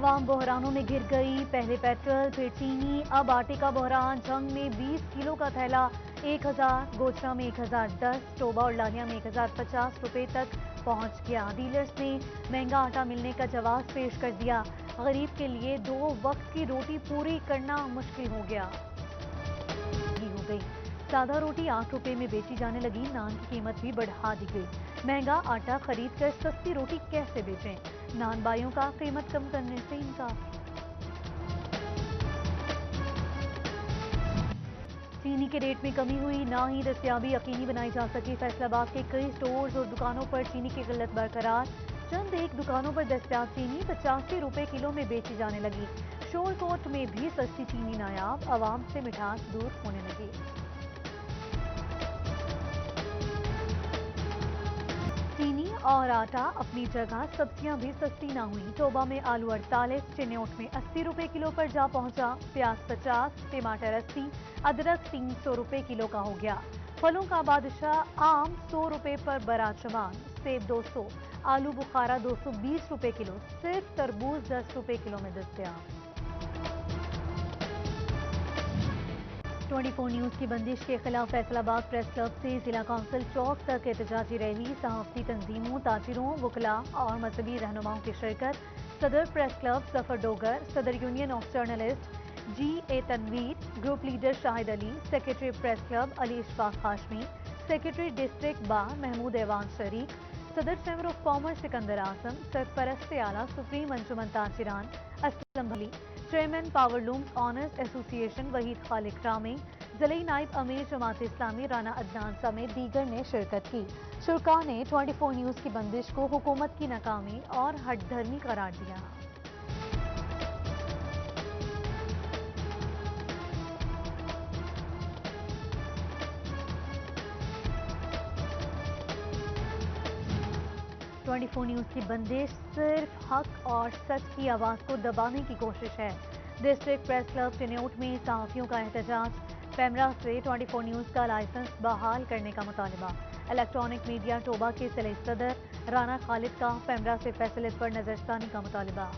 عوام بحرانوں میں گر گئی، پہلے پیٹرول پھر چینی، اب آٹے کا بحران۔ جنگ میں 20 کلو کا تھیلا 1000، گوچرا میں 1010، ٹوبہ اور لالیہ میں 1050 روپے تک پہنچ گیا۔ ڈیلرز نے مہنگا آٹا ملنے کا جواز پیش کر دیا، غریب کے لیے 2 وقت کی روٹی پوری کرنا مشکل ہو گیا۔ ہو گئی سادہ روٹی 8 روپے میں بیچی جانے لگی، نان کی قیمت بھی بڑھا دی گئی۔ مہنگا آٹا خرید کر سستی روٹی کیسے بیچیں؟ نان بائیوں کا قیمت کم کرنے سے انکار۔ چینی کے ریٹ میں کمی ہوئی، نہ ہی دستیابی یقینی بنائی جا سکی۔ فیصل آباد کے کئی سٹورز اور دکانوں پر چینی کی قلت برقرار، چند ایک دکانوں پر دستیاب چینی 85 روپے کلو میں بیچی جانے لگی۔ شور کوٹ میں بھی سستی چینی نایاب، عوام سے مٹھاس دور ہونے لگی۔ چینی اور آٹا اپنی جگہ، سبزیاں بھی سستی نہ ہوئیں۔ ٹوبہ میں آلو 48، چنیوٹ میں 80 روپے کلو پر جا پہنچا، پیاز 50، ٹماٹر 80، ادرک 300 روپے کلو کا ہو گیا۔ پھلوں کا بادشاہ آم 100 روپے پر براجمان، سیب 200، آلو بخارا 220 روپے کلو، صرف تربوز 10 روپے کلو میں دستیاب۔ 24 نیوز کی بندش کے خلاف فیصل آباد پریس کلب سے ضلع کونسل چوک تک احتجاجی ریلی، صحافتی تنظیموں، تاجروں، وکلاء اور مذہبی رہنماؤں کی شرکت۔ صدر پریس کلب ظفر ڈوگر، صدر union of journalist G A Tanveer, group leader Shahid Ali, secretary press club Ali Ashfaq Hashmi, secretary district bar Mahmood ایوان شریک، صدر chamber of commerce Sikandar Azam, سرپرست اعلیٰ سپریم انجمن تاجران اسلم بھلی، چیئرمین پاور لومز آنرز ایسوسی ایشن وحید خالق رامی، ضلعی نائب امیر جماعت اسلامی رانا عدنان سمیت دیگر نے شرکت کی۔ شرکاء نے 24 نیوز کی بندش کو حکومت کی ناکامی اور ہٹ دھرمی قرار دیا۔ ٹوئنٹی فور نیوز کی بندش صرف حق اور سچ کی آواز کو دبانے کی کوشش ہے۔ ڈسٹرکٹ پریس کلب چنیوٹ میں صحافیوں کا احتجاج، پیمرا سے 24 نیوز کا لائسنس بحال کرنے کا مطالبہ۔ الیکٹرانک میڈیا ٹوبہ کے ضلعی صدر رانا خالد کا پیمرا سے فیصلے پر نظرثانی کا مطالبہ۔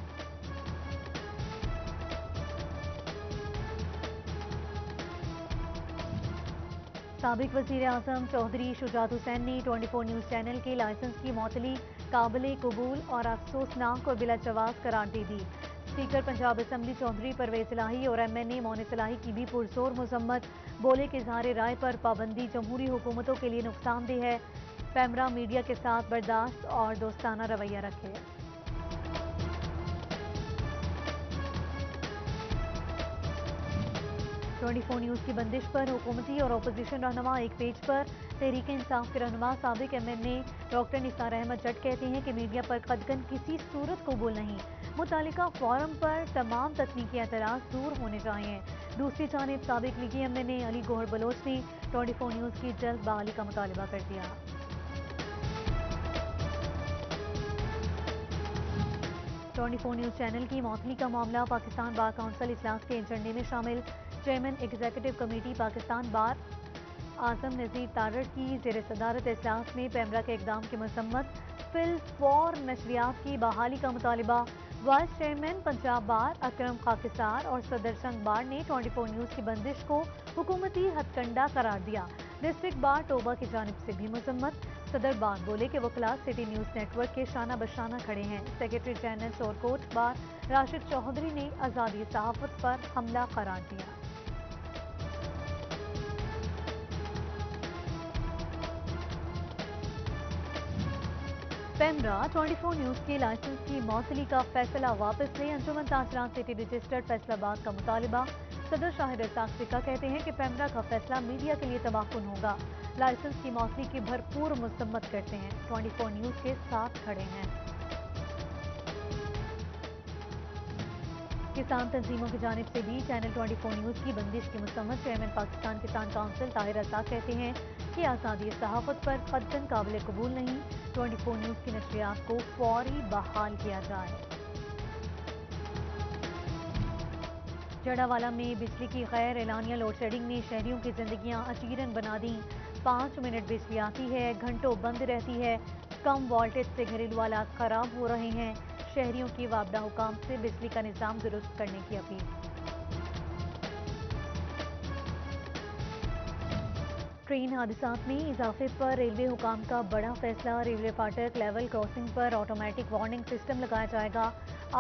سابق وزیر اعظم چودھری شجاعت حسین نے 24 نیوز چینل کے لائسنس کی معطلی قابل قبول اور افسوسناک اور بلا جواز قرار دے دی۔ اسپیکر پنجاب اسمبلی چودھری پرویز الہی اور ایم این اے مونس الہی کی بھی پرزور مذمت، بولے کہ اظہار رائے پر پابندی جمہوری حکومتوں کے لیے نقصان دہ ہے، پیمرا میڈیا کے ساتھ برداشت اور دوستانہ رویہ رکھے۔ 24 نیوز کی بندش پر حکومتی اور اپوزیشن رہنما ایک پیج پر۔ تحریک انصاف کے رہنما سابق ایم این اے ڈاکٹر نثار احمد جٹ کہتے ہیں کہ میڈیا پر قدغن کسی صورت قبول نہیں، متعلقہ فورم پر تمام تکنیکی اعتراض دور ہونے چاہئیں۔ دوسری جانب سابق لیگی ایم این اے علی گوہر بلوچ نے 24 نیوز کی جلد بحالی کا مطالبہ کر دیا۔ 24 نیوز چینل کی معطلی کا معاملہ پاکستان بار کونسل اجلاس کے ایجنڈے میں شامل۔ چیئرمین ایگزیکٹو کمیٹی پاکستان بار اعظم نذیر تارڑ کی زیر صدارت اجلاس میں پیمرا کے اقدام کی مذمت، فی الفور نشریات کی بحالی کا مطالبہ۔ وائس چیئرمین پنجاب بار اکرم خاکسار اور صدر چنگ بار نے 24 نیوز کی بندش کو حکومتی ہتھ کنڈہ قرار دیا۔ ڈسٹرکٹ بار ٹوبہ کی جانب سے بھی مذمت، صدر بار بولے کہ وکلاء سٹی نیوز نیٹ ورک کے شانہ بشانہ کھڑے ہیں۔ سیکرٹری جنرل شورکوٹ بار راشد چودھری نے آزادی صحافت پر حملہ قرار دیا۔ پیمرا 24 نیوز کے لائسنس کی معطلی کا فیصلہ واپس لے، انجمن تاجران سٹی رجسٹرڈ فیصل آباد کا مطالبہ۔ صدر شاہد رزاق سکا کہتے ہیں کہ پیمرا کا فیصلہ میڈیا کے لیے تباہ کن ہوگا، لائسنس کی معطلی کی بھرپور مذمت کرتے ہیں، 24 نیوز کے ساتھ کھڑے ہیں۔ کسان تنظیموں کی جانب سے بھی چینل 24 نیوز کی بندش کی مذمت۔ چیئرمین پاکستان کسان کونسل طاہر رزاق کہتے ہیں کہ آزادی صحافت پر قدغن قابل قبول نہیں، 24 نیوز کی نشریات کو فوری بحال کیا جائے۔ جڑاوالا میں بجلی کی غیر اعلانیہ لوڈ شیڈنگ نے شہریوں کی زندگیاں اچیرن بنا دیں۔ 5 منٹ بجلی آتی ہے، گھنٹوں بند رہتی ہے، کم وولٹیج سے گھریلو آلات خراب ہو رہے ہیں، شہریوں کی وابدہ حکام سے بجلی کا نظام درست کرنے کی اپیل۔ ٹرین حادثات میں اضافے پر ریلوے حکام کا بڑا فیصلہ، ریلوے فاٹک لیول کراسنگ پر آٹومیٹک وارننگ سسٹم لگایا جائے گا۔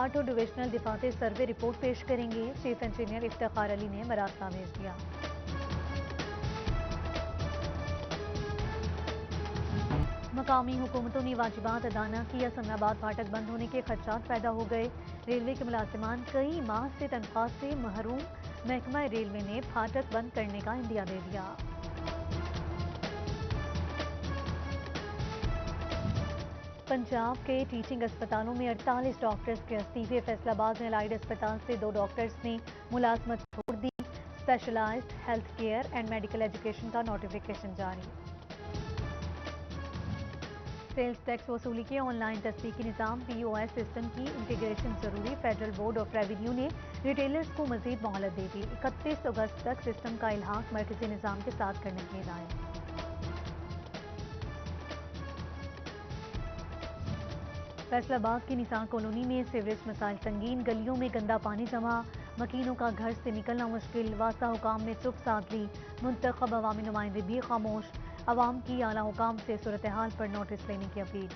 8 ڈویژنل دفاتر سروے رپورٹ پیش کریں گے، چیف انجینئر افتخار علی نے مراسلہ بھیج دیا۔ مقامی حکومتوں نے واجبات ادا نہ کیا، سمن آباد پھاٹک بند ہونے کے خدشات پیدا ہو گئے، ریلوے کے ملازمان کئی ماہ سے تنخواہ سے محروم، محکمہ ریلوے نے پھاٹک بند کرنے کا عندیہ دے دیا۔ پنجاب کے ٹیچنگ اسپتالوں میں 48 ڈاکٹرز کے استعفے، فیصل آباد میں الائڈ اسپتال سے 2 ڈاکٹرز نے ملازمت چھوڑ دی، specialised health care and medical education کا نوٹیفیکیشن جاری۔ سیلز ٹیکس وصولی کے آن لائن تصدیقی نظام پی او ایس سسٹم کی انٹیگریشن ضروری، فیڈرل بورڈ آف ریونیو نے ریٹیلرز کو مزید مہلت دے دی، 31 اگست تک سسٹم کا الحاق مرکزی نظام کے ساتھ کرنے کی ہدایت۔ فیصل آباد کی نثار کالونی میں سیوریج مسائل سنگین، گلیوں میں گندا پانی جمع، مکینوں کا گھر سے نکلنا مشکل، واسطہ حکام نے چپ سادھ لی، منتخب عوامی نمائندے بھی خاموش، عوام کی اعلیٰ حکام سے صورتحال پر نوٹس لینے کی اپیل۔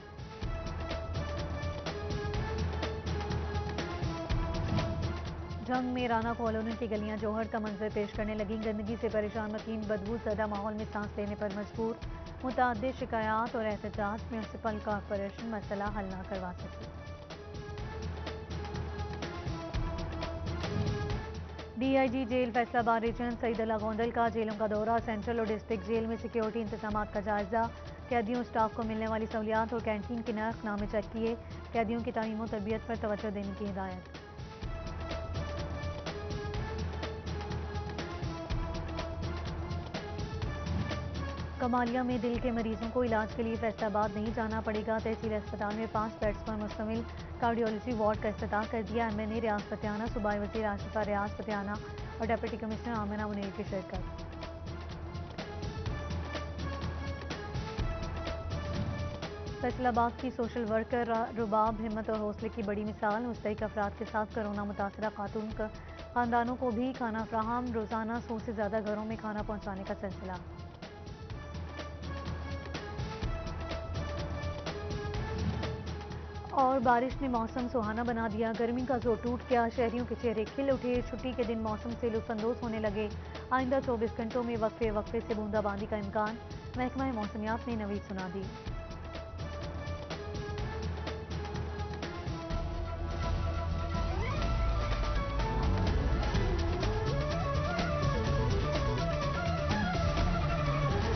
جنگ میں رانا کالونی کی گلیاں جوہر کا منظر پیش کرنے لگیں، گندگی سے پریشان مکین بدبو زدہ ماحول میں سانس لینے پر مجبور، متعدد شکایات اور احتجاج، میونسپل کارپوریشن مسئلہ حل نہ کروا سکی۔ D I G jail Faisalabad region سعید اللہ گوندل کا جیلوں کا دورہ، سینٹرل اور ڈسٹرکٹ جیل میں سیکیورٹی انتظامات کا جائزہ، قیدیوں سٹاف کو ملنے والی سہولیات اور کینٹین کے نرخ نامے چیک کیے، قیدیوں کی تعلیم و تربیت پر توجہ دینے کی ہدایت۔ کمالیہ میں دل کے مریضوں کو علاج کے لیے فیصل آباد نہیں جانا پڑے گا، تحصیل اسپتال میں 5 بیڈز پر مشتمل کارڈیالوجی وارڈ کا افتتاح کر دیا، ایم این اے ریاض پٹیانہ، صوبائی وزیر اشرفہ ریاض پٹیانہ اور ڈپٹی کمشنر آمنہ منیر کی شرکت۔ فیصل آباد کی سوشل ورکر رباب ہمت اور حوصلے کی بڑی مثال، مستحق افراد کے ساتھ کورونا متاثرہ خاتون خاندانوں کو بھی کھانا فراہم، روزانہ 100 سے زیادہ گھروں میں کھانا پہنچانے کا سلسلہ۔ اور بارش نے موسم سہانا بنا دیا، گرمی کا زور ٹوٹ گیا، شہریوں کے چہرے کھل اٹھے، چھٹی کے دن موسم سے لطف اندوز ہونے لگے، آئندہ 24 گھنٹوں میں وقفے وقفے سے بوندا باندی کا امکان، محکمہ موسمیات نے نوید سنا دی۔